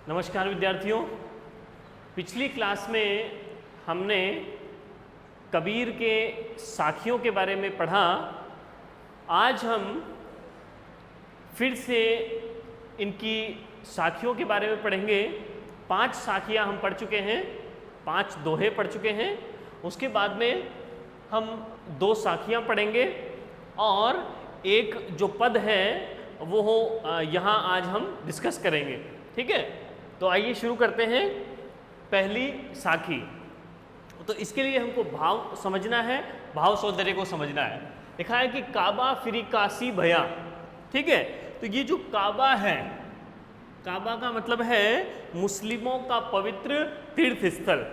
नमस्कार विद्यार्थियों। पिछली क्लास में हमने कबीर के साखियों के बारे में पढ़ा। आज हम फिर से इनकी साखियों के बारे में पढ़ेंगे। 5 साखियाँ हम पढ़ चुके हैं, 5 दोहे पढ़ चुके हैं। उसके बाद में हम 2 साखियाँ पढ़ेंगे और एक जो पद है वो यहाँ आज हम डिस्कस करेंगे। ठीक है, तो आइए शुरू करते हैं। पहली साखी, तो इसके लिए हमको भाव समझना है, भाव सौंदर्य को समझना है। लिखा है कि काबा फिरी काशी भया। ठीक है, तो ये जो काबा है, काबा का मतलब है मुस्लिमों का पवित्र तीर्थ स्थल।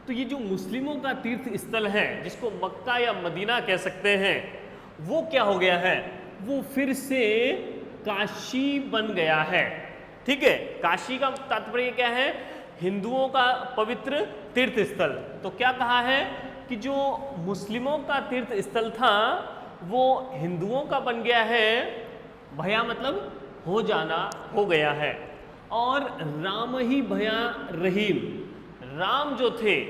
तो ये जो मुस्लिमों का तीर्थ स्थल है, जिसको मक्का या मदीना कह सकते हैं, वो क्या हो गया है, वो फिर से काशी बन गया है। ठीक है, काशी का तात्पर्य क्या है, हिंदुओं का पवित्र तीर्थ स्थल। तो क्या कहा है कि जो मुस्लिमों का तीर्थ स्थल था वो हिंदुओं का बन गया है। भया मतलब हो जाना, हो गया है। और राम ही भया रहीम, राम जो थे,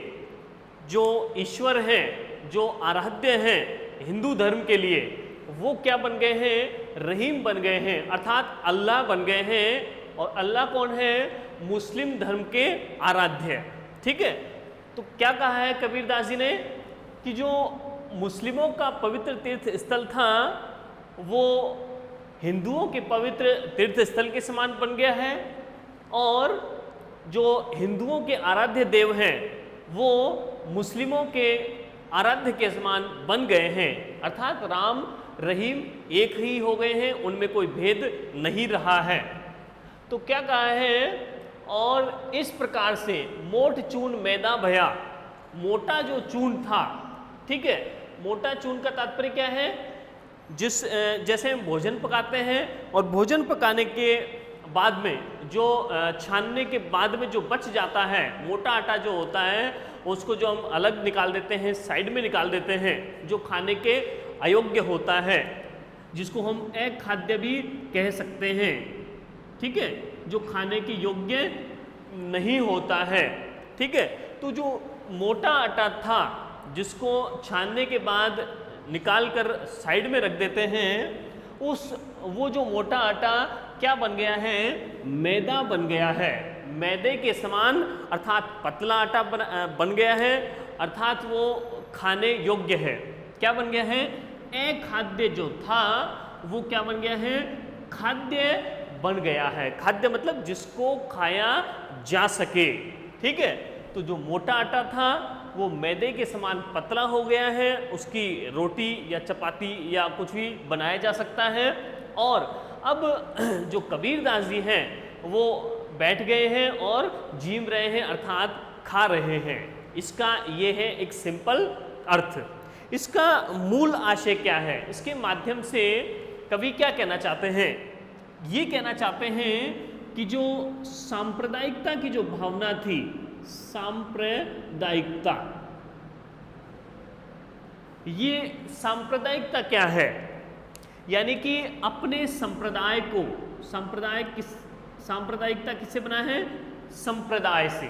जो ईश्वर हैं, जो आराध्य हैं हिंदू धर्म के लिए, वो क्या बन गए हैं, रहीम बन गए हैं, अर्थात अल्लाह बन गए हैं। और अल्लाह कौन है, मुस्लिम धर्म के आराध्य। ठीक है, तो क्या कहा है कबीरदास जी ने कि जो मुस्लिमों का पवित्र तीर्थ स्थल था वो हिंदुओं के पवित्र तीर्थ स्थल के समान बन गया है। और जो हिंदुओं के आराध्य देव हैं वो मुस्लिमों के आराध्य के समान बन गए हैं, अर्थात राम रहीम एक ही हो गए हैं, उनमें कोई भेद नहीं रहा है। तो क्या कहा है, और इस प्रकार से मोट चून मैदा भया, मोटा जो चून था। ठीक है, मोटा चून का तात्पर्य क्या है, जैसे हम भोजन पकाते हैं और भोजन पकाने के बाद में जो छानने के बाद में जो बच जाता है, मोटा आटा जो होता है उसको जो हम अलग निकाल देते हैं, साइड में निकाल देते हैं, जो खाने के अयोग्य होता है, जिसको हम अखाद्य भी कह सकते हैं। ठीक है, जो खाने के योग्य नहीं होता है। ठीक है, तो जो मोटा आटा था जिसको छानने के बाद निकाल कर साइड में रख देते हैं, वो जो मोटा आटा क्या बन गया है, मैदा बन गया है, मैदे के समान, अर्थात पतला आटा बन गया है, अर्थात वो खाने योग्य है। क्या बन गया है, अखाद्य जो था वो क्या बन गया है, खाद्य बन गया है। खाद्य मतलब जिसको खाया जा सके। ठीक है, तो जो मोटा आटा था वो मैदे के समान पतला हो गया है, उसकी रोटी या चपाती या कुछ भी बनाया जा सकता है। और अब जो कबीरदास जी हैं वो बैठ गए हैं और जीम रहे हैं, अर्थात खा रहे हैं। इसका ये है एक सिंपल अर्थ। इसका मूल आशय क्या है, इसके माध्यम से कवि क्या कहना चाहते हैं, ये कहना चाहते हैं कि जो सांप्रदायिकता की जो भावना थी, सांप्रदायिकता, ये सांप्रदायिकता क्या है, यानी कि अपने संप्रदाय को, सांप्रदायिकता किससे बना है, संप्रदाय से।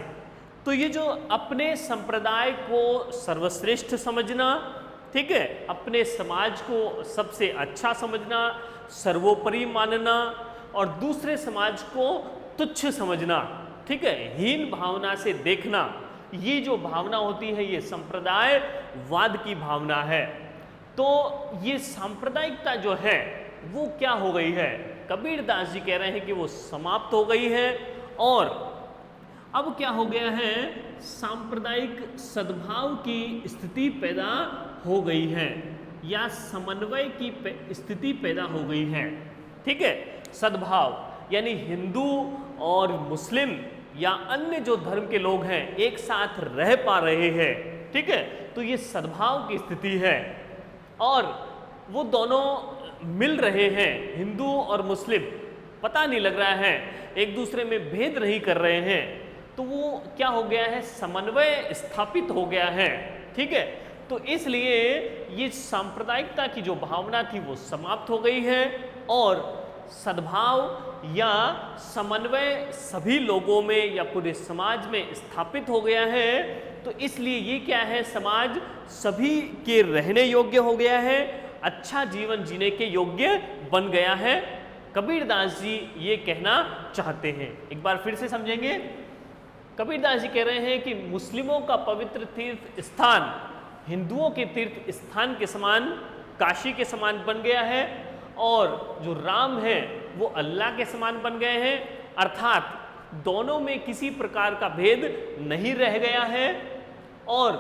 तो ये जो अपने संप्रदाय को सर्वश्रेष्ठ समझना, ठीक है, अपने समाज को सबसे अच्छा समझना, सर्वोपरि मानना, और दूसरे समाज को तुच्छ समझना, ठीक है, हीन भावना से देखना, ये जो भावना होती है ये संप्रदायवाद की भावना है। तो ये सांप्रदायिकता जो है वो क्या हो गई है, कबीरदास जी कह रहे हैं कि वो समाप्त हो गई है। और अब क्या हो गया है, सांप्रदायिक सद्भाव की स्थिति पैदा हो गई है, या समन्वय की स्थिति पैदा हो गई है। ठीक है, सद्भाव यानी हिंदू और मुस्लिम या अन्य जो धर्म के लोग हैं एक साथ रह पा रहे हैं। ठीक है, तो ये सद्भाव की स्थिति है और वो दोनों मिल रहे हैं, हिंदू और मुस्लिम, पता नहीं लग रहा है, एक दूसरे में भेद नहीं कर रहे हैं। तो वो क्या हो गया है, समन्वय स्थापित हो गया है। ठीक है, तो इसलिए ये सांप्रदायिकता की जो भावना थी वो समाप्त हो गई है और सद्भाव या समन्वय सभी लोगों में या पूरे समाज में स्थापित हो गया है, तो इसलिए ये क्या है, समाज सभी के रहने योग्य हो गया है, अच्छा जीवन जीने के योग्य बन गया है। कबीरदास जी ये कहना चाहते हैं। एक बार फिर से समझेंगे। कबीरदास जी कह रहे हैं कि मुस्लिमों का पवित्र तीर्थ स्थान हिंदुओं के तीर्थ स्थान के समान, काशी के समान बन गया है, और जो राम है वो अल्लाह के समान बन गए हैं, अर्थात दोनों में किसी प्रकार का भेद नहीं रह गया है। और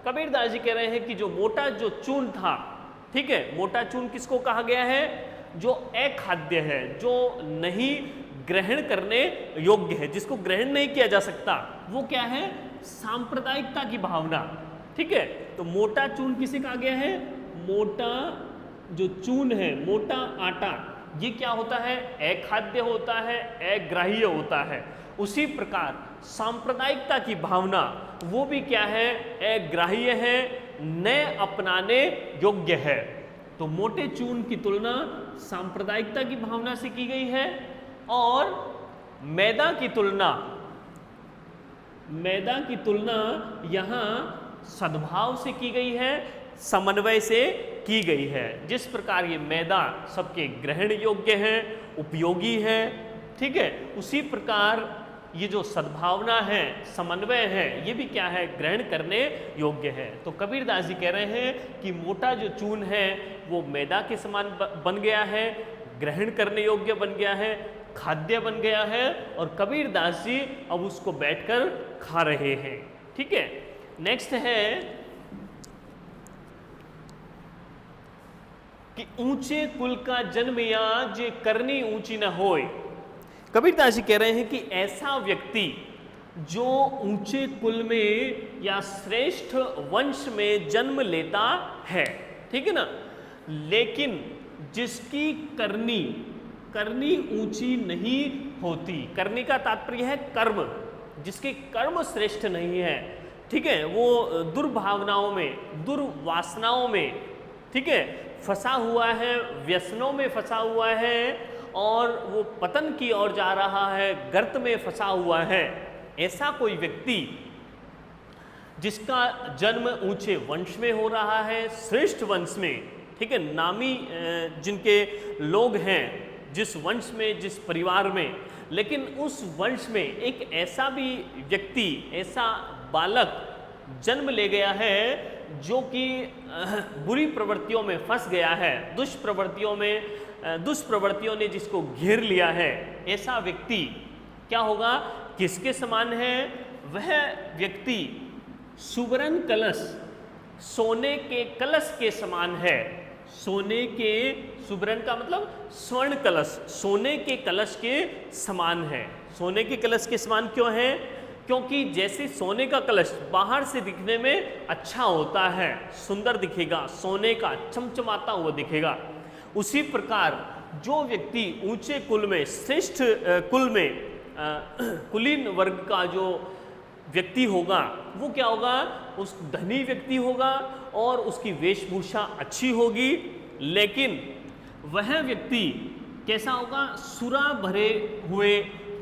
कबीरदास जी कह रहे हैं कि जो मोटा जो चून था, ठीक है, मोटा चून किसको कहा गया है, जो अखाद्य है, जो नहीं ग्रहण करने योग्य है, जिसको ग्रहण नहीं किया जा सकता, वो क्या है, सांप्रदायिकता की भावना। ठीक है, तो मोटा चून किसे कहा गया है, मोटा जो चून है, मोटा आटा, ये क्या होता है, अखाद्य होता है, अग्राह्य होता है। उसी प्रकार सांप्रदायिकता की भावना वो भी क्या है, अग्राह्य है, न अपनाने योग्य है। तो मोटे चून की तुलना सांप्रदायिकता की भावना से की गई है, और मैदा की तुलना यहाँ सद्भाव से की गई है, समन्वय से की गई है। जिस प्रकार ये मैदा सबके ग्रहण योग्य है, उपयोगी है, ठीक है, उसी प्रकार ये जो सद्भावना है, समन्वय है, ये भी क्या है, ग्रहण करने योग्य है। तो कबीरदास जी कह रहे हैं कि मोटा जो चून है वो मैदा के समान बन गया है, ग्रहण करने योग्य बन गया है, खाद्य बन गया है, और कबीरदास जी अब उसको बैठकर खा रहे हैं। ठीक है, नेक्स्ट है कि ऊंचे कुल का जन्म या जे करनी ऊंची न होए। कबीरदास जी कह रहे हैं कि ऐसा व्यक्ति जो ऊंचे कुल में या श्रेष्ठ वंश में जन्म लेता है, ठीक है ना, लेकिन जिसकी करनी ऊंची नहीं होती, करनी का तात्पर्य है कर्म, जिसके कर्म श्रेष्ठ नहीं है, ठीक है, वो दुर्भावनाओं में, दुर्वासनाओं में, ठीक है, फंसा हुआ है, व्यसनों में फंसा हुआ है, और वो पतन की ओर जा रहा है, गर्त में फंसा हुआ है। ऐसा कोई व्यक्ति जिसका जन्म ऊंचे वंश में हो रहा है, श्रेष्ठ वंश में, ठीक है, नामी जिनके लोग हैं, जिस वंश में, जिस परिवार में, लेकिन उस वंश में एक ऐसा भी व्यक्ति, ऐसा बालक जन्म ले गया है जो कि बुरी प्रवृत्तियों में फंस गया है, दुष्प्रवृत्तियों ने जिसको घेर लिया है, ऐसा व्यक्ति क्या होगा, किसके समान है, वह व्यक्ति सुवर्ण कलश, सोने के कलश के समान है। सोने के, सुवर्ण का मतलब स्वर्ण कलश, सोने के कलश के समान है। सोने के कलश के समान क्यों है, क्योंकि जैसे सोने का कलश बाहर से दिखने में अच्छा होता है, सुंदर दिखेगा, सोने का चमचमाता हुआ दिखेगा, उसी प्रकार जो व्यक्ति ऊंचे कुल में, श्रेष्ठ कुल में, कुलीन वर्ग का जो व्यक्ति होगा, वो क्या होगा, उस धनी व्यक्ति होगा और उसकी वेशभूषा अच्छी होगी, लेकिन वह व्यक्ति कैसा होगा, सुरा भरे हुए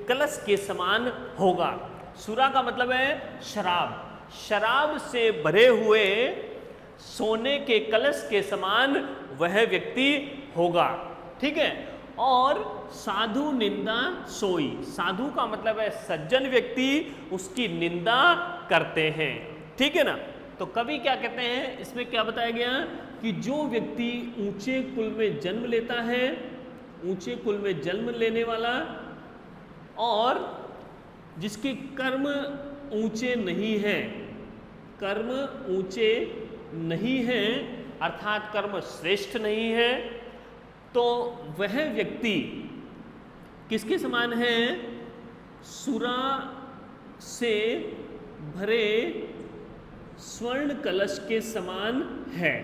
कलश के समान होगा। सुरा का मतलब है शराब, शराब से भरे हुए सोने के कलश के समान वह व्यक्ति होगा। ठीक है, और साधु निंदा सोई, साधु का मतलब है सज्जन व्यक्ति, उसकी निंदा करते हैं। ठीक है ना, तो कवि क्या कहते हैं, इसमें क्या बताया गया कि जो व्यक्ति ऊंचे कुल में जन्म लेता है, ऊंचे कुल में जन्म लेने वाला, और जिसके कर्म ऊंचे नहीं हैं, कर्म ऊंचे नहीं हैं, अर्थात कर्म श्रेष्ठ नहीं है, तो वह व्यक्ति किसके समान है, सुरा से भरे स्वर्ण कलश के समान है।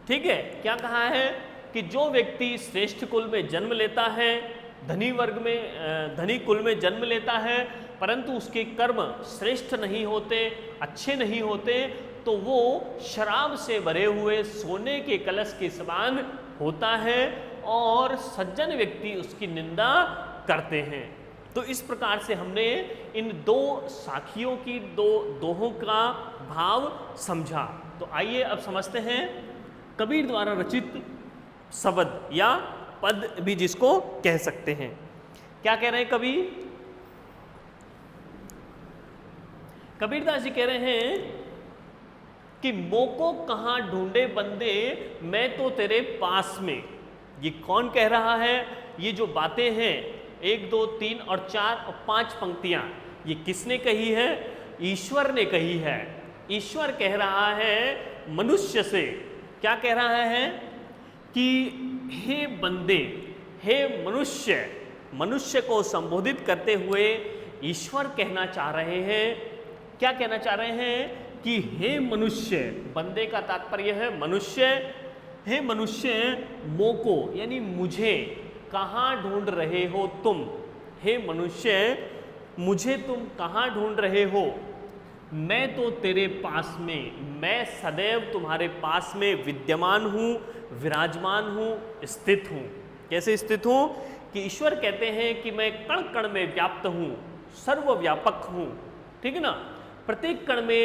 ठीक है, क्या कहा है कि जो व्यक्ति श्रेष्ठ कुल में जन्म लेता है, धनी वर्ग में, धनी कुल में जन्म लेता है, परंतु उसके कर्म श्रेष्ठ नहीं होते, अच्छे नहीं होते, तो वो शराब से भरे हुए सोने के कलश के समान होता है और सज्जन व्यक्ति उसकी निंदा करते हैं। तो इस प्रकार से हमने इन दो साखियों की दोहों का भाव समझा। तो आइए अब समझते हैं कबीर द्वारा रचित शब्द या पद भी जिसको कह सकते हैं। क्या कह रहे हैं कबीरदास जी कह रहे हैं कि मोको कहाँ ढूंढे बंदे, मैं तो तेरे पास में। ये कौन कह रहा है? ये जो बातें हैं 1 2 3 और 4 और 5 पंक्तियां, ये किसने कही है? ईश्वर ने कही है। ईश्वर कह रहा है मनुष्य से। क्या कह रहा है? कि हे बंदे, हे मनुष्य। मनुष्य को संबोधित करते हुए ईश्वर कहना चाह रहे हैं। क्या कहना चाह रहे हैं? कि हे मनुष्य, बंदे का तात्पर्य है मनुष्य। हे मनुष्य, मोको यानी मुझे कहाँ ढूंढ रहे हो तुम? हे मनुष्य, मुझे तुम कहाँ ढूंढ रहे हो? मैं तो तेरे पास में, मैं सदैव तुम्हारे पास में विद्यमान हूँ, विराजमान हूँ, स्थित हूँ। कैसे स्थित हूँ? कि ईश्वर कहते हैं कि मैं कण कण में व्याप्त हूँ, सर्वव्यापक हूँ। ठीक है ना? प्रत्येक कण में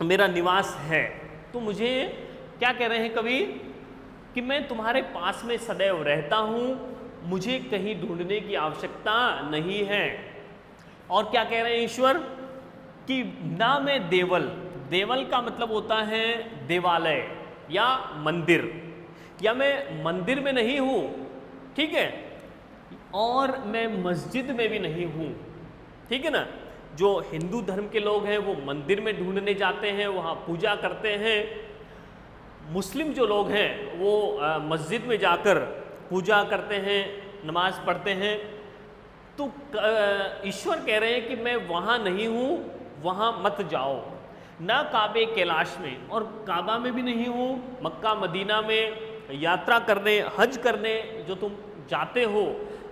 मेरा निवास है। तो मुझे क्या कह रहे हैं कवि? कि मैं तुम्हारे पास में सदैव रहता हूँ, मुझे कहीं ढूंढने की आवश्यकता नहीं है। और क्या कह रहे हैं ईश्वर? कि ना मैं देवल, देवल का मतलब होता है देवालय या मंदिर, या मैं मंदिर में नहीं हूँ, ठीक है, और मैं मस्जिद में भी नहीं हूँ। ठीक है ना? जो हिंदू धर्म के लोग हैं वो मंदिर में ढूंढने जाते हैं, वहाँ पूजा करते हैं। मुस्लिम जो लोग हैं वो मस्जिद में जाकर पूजा करते हैं, नमाज पढ़ते हैं। तो ईश्वर कह रहे हैं कि मैं वहाँ नहीं हूँ, वहाँ मत जाओ। ना काबे कैलाश में, और काबा में भी नहीं हूँ। मक्का मदीना में यात्रा करने, हज करने जो तुम जाते हो,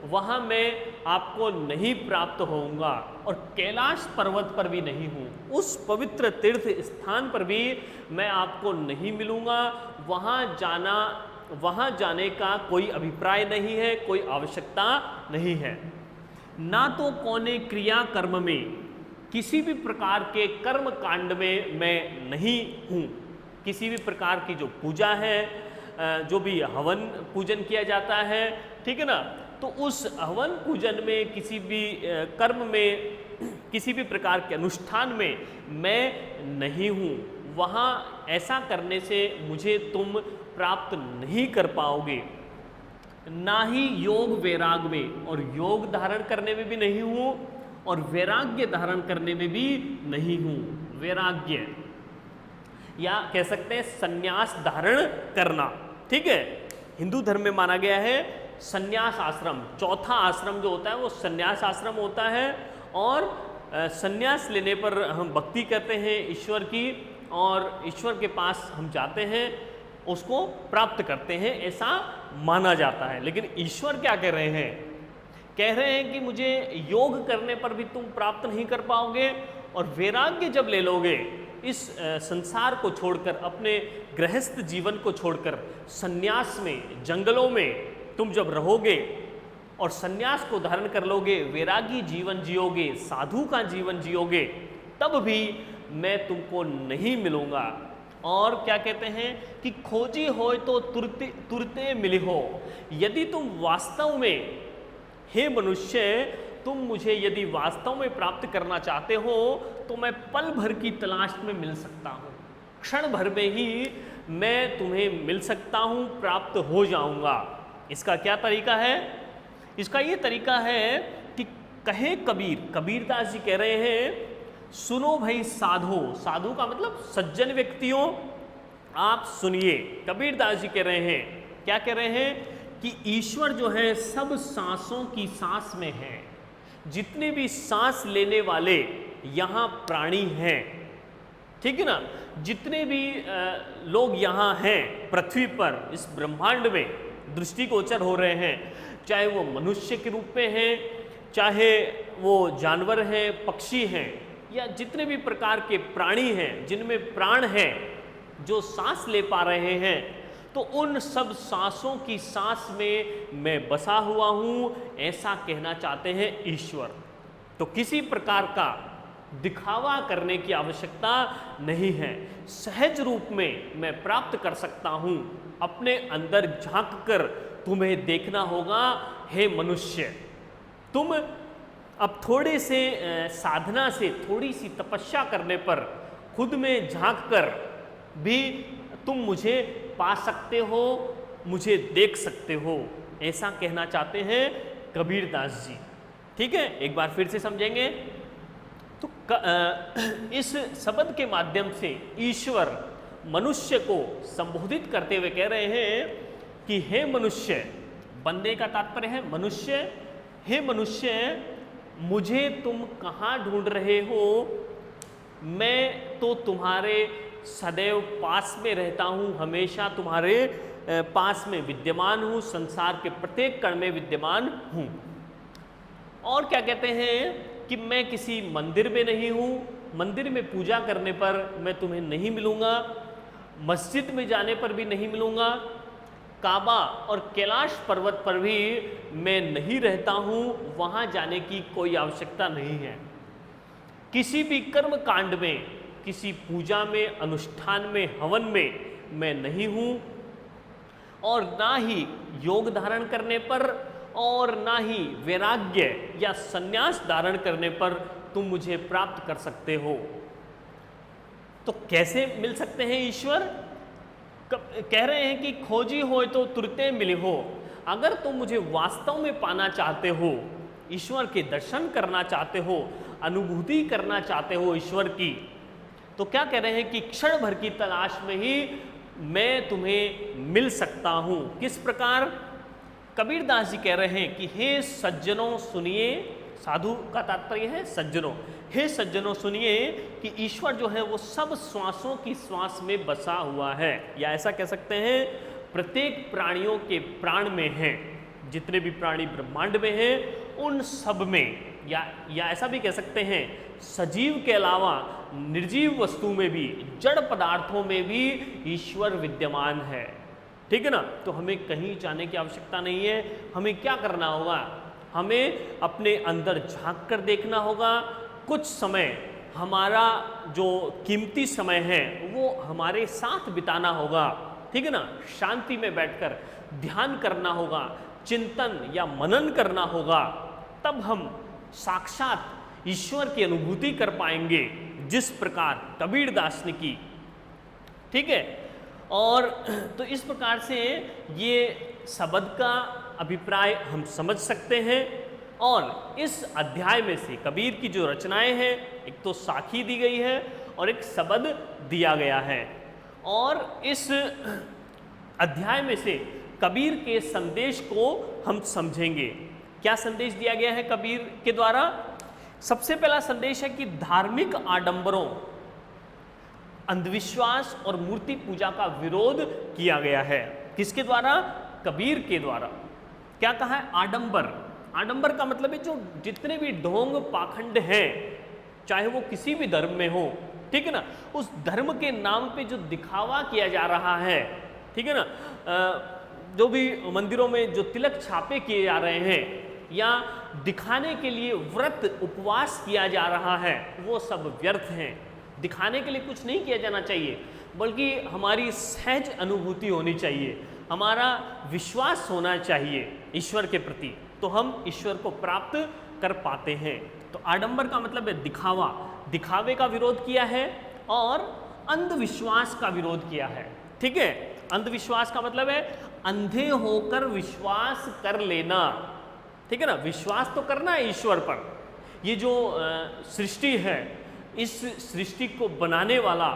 वहाँ मैं आपको नहीं प्राप्त होऊंगा। और कैलाश पर्वत पर भी नहीं हूँ, उस पवित्र तीर्थ स्थान पर भी मैं आपको नहीं मिलूँगा। वहाँ जाने का कोई अभिप्राय नहीं है, कोई आवश्यकता नहीं है। ना तो कौने क्रिया कर्म में, किसी भी प्रकार के कर्म कांड में मैं नहीं हूँ। किसी भी प्रकार की जो पूजा है, जो भी हवन पूजन किया जाता है, ठीक है ना, तो उस हवन पूजन में, किसी भी कर्म में, किसी भी प्रकार के अनुष्ठान में मैं नहीं हूँ। वहाँ ऐसा करने से मुझे तुम प्राप्त नहीं कर पाओगे। ना ही योग वैराग में, और योग धारण करने में भी नहीं हूँ, और वैराग्य धारण करने में भी नहीं हूँ। वैराग्य या कह सकते हैं संन्यास धारण करना। ठीक है? हिंदू धर्म में माना गया है संन्यास आश्रम, चौथा आश्रम जो होता है वो संन्यास आश्रम होता है। और संन्यास लेने पर हम भक्ति करते हैं ईश्वर की, और ईश्वर के पास हम जाते हैं, उसको प्राप्त करते हैं, ऐसा माना जाता है। लेकिन ईश्वर क्या कह रहे हैं? कह रहे हैं कि मुझे योग करने पर भी तुम प्राप्त नहीं कर पाओगे, और वैराग्य जब ले लोगे, इस संसार को छोड़कर, अपने गृहस्थ जीवन को छोड़कर, संन्यास में, जंगलों में तुम जब रहोगे और संन्यास को धारण कर लोगे, वैरागी जीवन जियोगे, साधु का जीवन जियोगे, तब भी मैं तुमको नहीं मिलूंगा। और क्या कहते हैं कि खोजी हो तो तुरते मिली हो। यदि तुम वास्तव में, हे मनुष्य, तुम मुझे यदि वास्तव में प्राप्त करना चाहते हो तो मैं पल भर की तलाश में मिल सकता हूँ, क्षण भर में ही मैं तुम्हें मिल सकता हूँ, प्राप्त हो जाऊँगा। इसका क्या तरीका है? इसका ये तरीका है कि कहे कबीर, कबीरदास जी कह रहे हैं, सुनो भाई साधो, साधु का मतलब सज्जन व्यक्तियों, आप सुनिए। कबीरदास जी कह रहे हैं, क्या कह रहे हैं? कि ईश्वर जो है सब सांसों की सांस में है। जितने भी सांस लेने वाले यहाँ प्राणी हैं, ठीक है ना, जितने भी लोग यहाँ हैं पृथ्वी पर, इस ब्रह्मांड में दृष्टिगोचर हो रहे हैं, चाहे वो मनुष्य के रूप में हैं, चाहे वो जानवर हैं, पक्षी हैं, या जितने भी प्रकार के प्राणी हैं जिनमें प्राण है, जो सांस ले पा रहे हैं, तो तो उन सब सांसों की सांस में मैं बसा हुआ हूं, ऐसा कहना चाहते हैं ईश्वर। तो किसी प्रकार का दिखावा करने की आवश्यकता नहीं है, सहज रूप में मैं प्राप्त कर सकता हूं। अपने अंदर झांक कर तुम्हें देखना होगा, हे मनुष्य। तुम अब थोड़े से साधना से, थोड़ी सी तपस्या करने पर खुद में झांक कर भी तुम मुझे पा सकते हो, मुझे देख सकते हो, ऐसा कहना चाहते हैं कबीरदास जी। ठीक है, एक बार फिर से समझेंगे। तो इस शब्द के माध्यम से ईश्वर मनुष्य को संबोधित करते हुए कह रहे हैं कि हे मनुष्य, बंदे का तात्पर्य है मनुष्य, हे मनुष्य, मुझे तुम कहाँ ढूंढ रहे हो? मैं तो तुम्हारे सदैव पास में रहता हूँ, हमेशा तुम्हारे पास में विद्यमान हूँ, संसार के प्रत्येक कण में विद्यमान हूँ। और क्या कहते हैं कि मैं किसी मंदिर में नहीं हूँ, मंदिर में पूजा करने पर मैं तुम्हें नहीं मिलूँगा, मस्जिद में जाने पर भी नहीं मिलूँगा, काबा और कैलाश पर्वत पर भी मैं नहीं रहता हूँ, वहाँ जाने की कोई आवश्यकता नहीं है। किसी भी कर्म कांड में, किसी पूजा में, अनुष्ठान में, हवन में मैं नहीं हूँ, और ना ही योग धारण करने पर और ना ही वैराग्य या संन्यास धारण करने पर तुम मुझे प्राप्त कर सकते हो। तो कैसे मिल सकते हैं ईश्वर? कह रहे हैं कि खोजी हो तो तुरते मिले हो। अगर तुम मुझे वास्तव में पाना चाहते हो, ईश्वर के दर्शन करना चाहते हो, अनुभूति करना चाहते हो ईश्वर की, तो क्या कह रहे हैं कि क्षण भर की तलाश में ही मैं तुम्हें मिल सकता हूं। किस प्रकार? कबीरदास जी कह रहे हैं कि हे सज्जनों सुनिए, साधु का तात्पर्य है सज्जनों, हे सज्जनों सुनिए कि ईश्वर जो है वो सब श्वासों की श्वास में बसा हुआ है, या ऐसा कह सकते हैं प्रत्येक प्राणियों के प्राण में है। जितने भी प्राणी ब्रह्मांड में हैं उन सब में, या ऐसा भी कह सकते हैं सजीव के अलावा निर्जीव वस्तु में भी, जड़ पदार्थों में भी ईश्वर विद्यमान है। ठीक है ना? तो हमें कहीं जाने की आवश्यकता नहीं है। हमें क्या करना होगा? हमें अपने अंदर झांक कर देखना होगा। कुछ समय, हमारा जो कीमती समय है वो हमारे साथ बिताना होगा। ठीक है ना? शांति में बैठकर ध्यान करना होगा, चिंतन या मनन करना होगा, तब हम साक्षात ईश्वर की अनुभूति कर पाएंगे, जिस प्रकार कबीरदास ने की। ठीक है? और तो इस प्रकार से ये शब्द का अभिप्राय हम समझ सकते हैं। और इस अध्याय में से कबीर की जो रचनाएं हैं, एक तो साखी दी गई है और एक शब्द दिया गया है। और इस अध्याय में से कबीर के संदेश को हम समझेंगे। क्या संदेश दिया गया है कबीर के द्वारा? सबसे पहला संदेश है कि धार्मिक आडंबरों, अंधविश्वास और मूर्ति पूजा का विरोध किया गया है। किसके द्वारा? कबीर के द्वारा। क्या कहा है? आडंबर। आडंबर का मतलब है जो जितने भी ढोंग पाखंड हैं, चाहे वो किसी भी धर्म में हो, ठीक है ना, उस धर्म के नाम पे जो दिखावा किया जा रहा है, ठीक है ना, जो भी मंदिरों में जो तिलक छापे किए जा रहे हैं या दिखाने के लिए व्रत उपवास किया जा रहा है, वो सब व्यर्थ हैं। दिखाने के लिए कुछ नहीं किया जाना चाहिए, बल्कि हमारी सहज अनुभूति होनी चाहिए, हमारा विश्वास होना चाहिए ईश्वर के प्रति, तो हम ईश्वर को प्राप्त कर पाते हैं। तो आडंबर का मतलब है दिखावा, दिखावे का विरोध किया है और अंधविश्वास का विरोध किया है। ठीक है? अंधविश्वास का मतलब है अंधे होकर विश्वास कर लेना। ठीक है ना? विश्वास तो करना है ईश्वर पर। ये जो सृष्टि है, इस सृष्टि को बनाने वाला,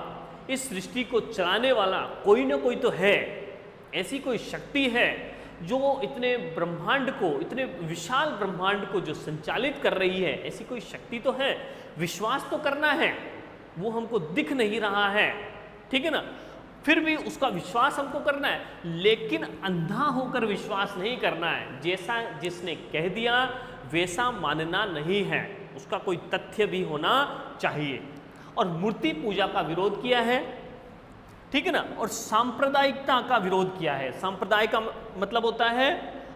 इस सृष्टि को चलाने वाला कोई ना कोई तो है। ऐसी कोई शक्ति है जो इतने ब्रह्मांड को, इतने विशाल ब्रह्मांड को जो संचालित कर रही है, ऐसी कोई शक्ति तो है। विश्वास तो करना है, वो हमको दिख नहीं रहा है, ठीक है ना, फिर भी उसका विश्वास हमको करना है, लेकिन अंधा होकर विश्वास नहीं करना है। जैसा जिसने कह दिया वैसा मानना नहीं है, उसका कोई तथ्य भी होना चाहिए। और मूर्ति पूजा का विरोध किया है। ठीक है ना। और सांप्रदायिकता का विरोध किया है। सांप्रदाय का मतलब होता है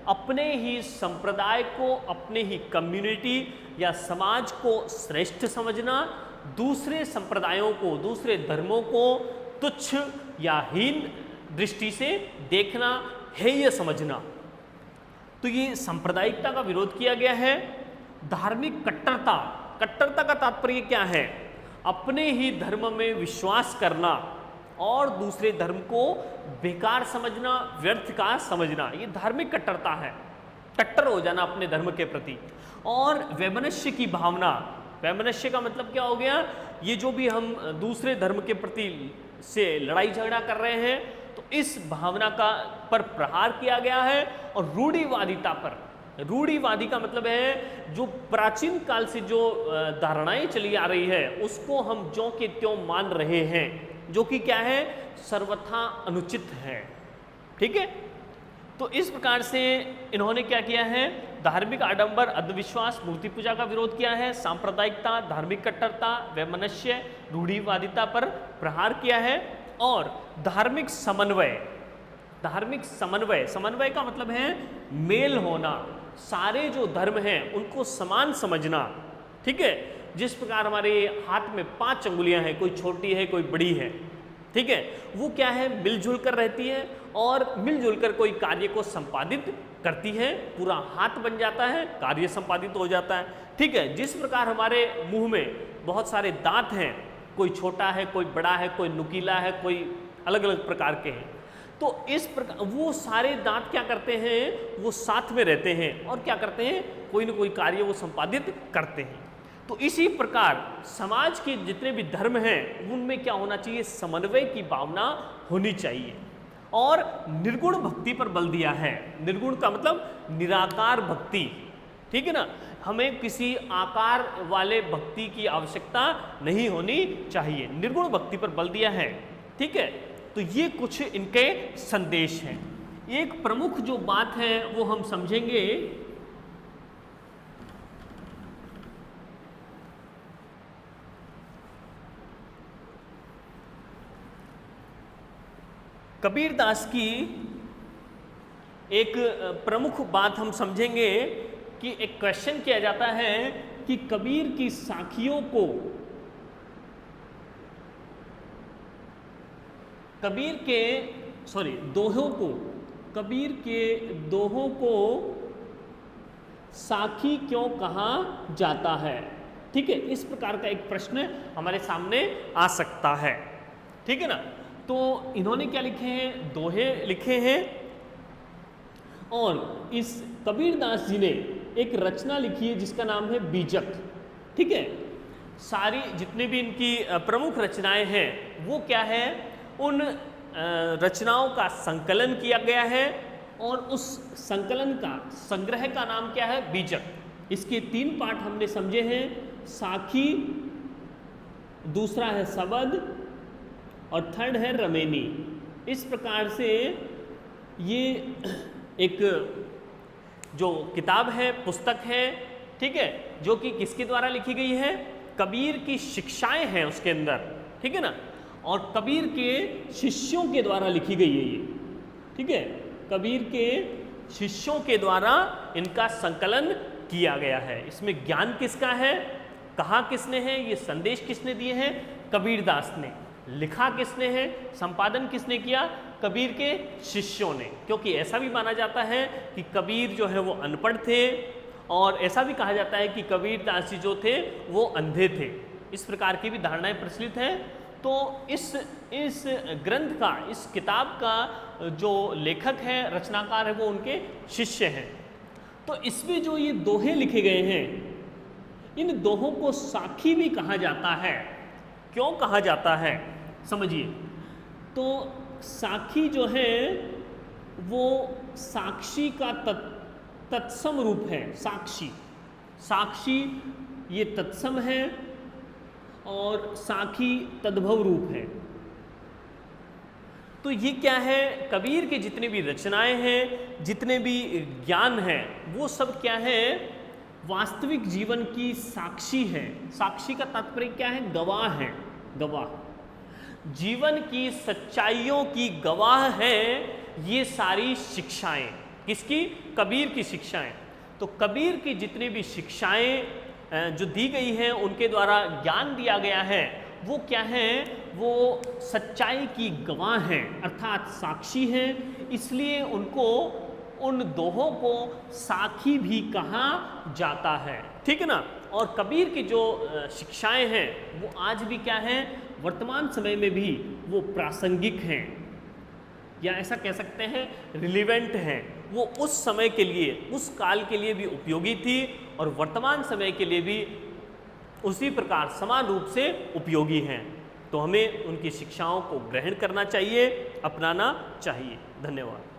अपने ही संप्रदाय को, अपने ही कम्युनिटी या समाज को श्रेष्ठ समझना, दूसरे संप्रदायों को, दूसरे धर्मों को तुच्छ या हीन दृष्टि से देखना, हेय समझना। तो ये सांप्रदायिकता का विरोध किया गया है। धार्मिक कट्टरता, कट्टरता का तात्पर्य क्या है? अपने ही धर्म में विश्वास करना और दूसरे धर्म को बेकार समझना, व्यर्थ का समझना, ये धार्मिक कट्टरता है। कट्टर हो जाना अपने धर्म के प्रति। और वैमनस्य की भावना, वैमनस्य का मतलब क्या हो गया? ये जो भी हम दूसरे धर्म के प्रति से लड़ाई झगड़ा कर रहे हैं, तो इस भावना का पर प्रहार किया गया है। और रूढ़िवादिता पर, रूढ़िवादी का मतलब है जो प्राचीन काल से जो धारणाएं चली आ रही है उसको हम ज्यों के त्यों मान रहे हैं, जो कि क्या है? सर्वथा अनुचित है। ठीक है। तो इस प्रकार से इन्होंने क्या किया है? धार्मिक आडंबर, अंधविश्वास, मूर्ति पूजा का विरोध किया है। सांप्रदायिकता, धार्मिक कट्टरता, वैमनस्य, रूढ़िवादिता पर प्रहार किया है। और धार्मिक समन्वय, धार्मिक समन्वय, समन्वय का मतलब है मेल होना, सारे जो धर्म हैं उनको समान समझना। ठीक है। जिस प्रकार हमारे हाथ में 5 अंगुलियां हैं, कोई छोटी है कोई बड़ी है, ठीक है, वो क्या है? मिलजुल कर रहती है और मिलजुल कर कोई कार्य को संपादित करती है, पूरा हाथ बन जाता है, कार्य संपादित हो जाता है। ठीक है। जिस प्रकार हमारे मुंह में बहुत सारे दांत हैं, कोई छोटा है कोई बड़ा है, कोई नुकीला है, कोई अलग अलग प्रकार के हैं, तो इस प्रकार वो सारे दांत क्या करते हैं? वो साथ में रहते हैं और क्या करते हैं? कोई ना कोई कार्य वो संपादित करते हैं। तो इसी प्रकार समाज के जितने भी धर्म हैं उनमें क्या होना चाहिए? समन्वय की भावना होनी चाहिए। और निर्गुण भक्ति पर बल दिया है। निर्गुण का मतलब निराकार भक्ति। ठीक है ना। हमें किसी आकार वाले भक्ति की आवश्यकता नहीं होनी चाहिए, निर्गुण भक्ति पर बल दिया है। ठीक है। तो ये कुछ इनके संदेश हैं। एक प्रमुख जो बात है वो हम समझेंगे, कबीरदास की एक प्रमुख बात हम समझेंगे कि एक क्वेश्चन किया जाता है कि कबीर की साखियों को, कबीर के दोहों को, कबीर के दोहों को साखी क्यों कहा जाता है? ठीक है। इस प्रकार का एक प्रश्न हमारे सामने आ सकता है। ठीक है ना। तो इन्होंने क्या लिखे हैं? दोहे लिखे हैं। और इस कबीरदास जी ने एक रचना लिखी है जिसका नाम है बीजक। ठीक है। सारी जितने भी इनकी प्रमुख रचनाएं हैं वो क्या है? उन रचनाओं का संकलन किया गया है और उस संकलन का, संग्रह का नाम क्या है? बीजक। इसके 3 पार्ट हमने समझे हैं, साखी, दूसरा है सबद और थर्ड है रमेनी। इस प्रकार से ये एक जो किताब है, पुस्तक है, ठीक है, जो कि किसके द्वारा लिखी गई है? कबीर की शिक्षाएं हैं उसके अंदर। ठीक है ना। और कबीर के शिष्यों के द्वारा लिखी गई है ये। ठीक है। कबीर के शिष्यों के द्वारा इनका संकलन किया गया है। इसमें ज्ञान किसका है? कहा किसने है? ये संदेश किसने दिए हैं? कबीरदास ने। लिखा किसने है? संपादन किसने किया? कबीर के शिष्यों ने। क्योंकि ऐसा भी माना जाता है कि कबीर जो है वो अनपढ़ थे और ऐसा भी कहा जाता है कि कबीरदास जी जो थे वो अंधे थे। इस प्रकार की भी धारणाएं प्रचलित हैं। तो इस ग्रंथ का, इस किताब का जो लेखक है, रचनाकार है, वो उनके शिष्य हैं। तो इसमें जो ये दोहे लिखे गए हैं, इन दोहों को साखी भी कहा जाता है। क्यों कहा जाता है? समझिए। तो साखी जो है वो साक्षी का तत्सम रूप है। साक्षी, साक्षी ये तत्सम है और साखी तद्भव रूप है। तो ये क्या है? कबीर के जितने भी रचनाएं हैं, जितने भी ज्ञान हैं, वो सब क्या है? वास्तविक जीवन की साक्षी है। साक्षी का तात्पर्य क्या है? गवाह है। गवाह, जीवन की सच्चाइयों की गवाह हैं ये सारी शिक्षाएं। किसकी? कबीर की शिक्षाएं। तो कबीर की जितनी भी शिक्षाएं जो दी गई हैं, उनके द्वारा ज्ञान दिया गया है, वो क्या है? वो सच्चाई की गवाह हैं, अर्थात साक्षी हैं। इसलिए उनको, उन दोहों को साखी भी कहा जाता है। ठीक है ना? और कबीर की जो शिक्षाएं हैं वो आज भी क्या हैं? वर्तमान समय में भी वो प्रासंगिक हैं, या ऐसा कह सकते हैं रिलीवेंट हैं। वो उस समय के लिए, उस काल के लिए भी उपयोगी थी और वर्तमान समय के लिए भी उसी प्रकार समान रूप से उपयोगी हैं। तो हमें उनकी शिक्षाओं को ग्रहण करना चाहिए, अपनाना चाहिए। धन्यवाद।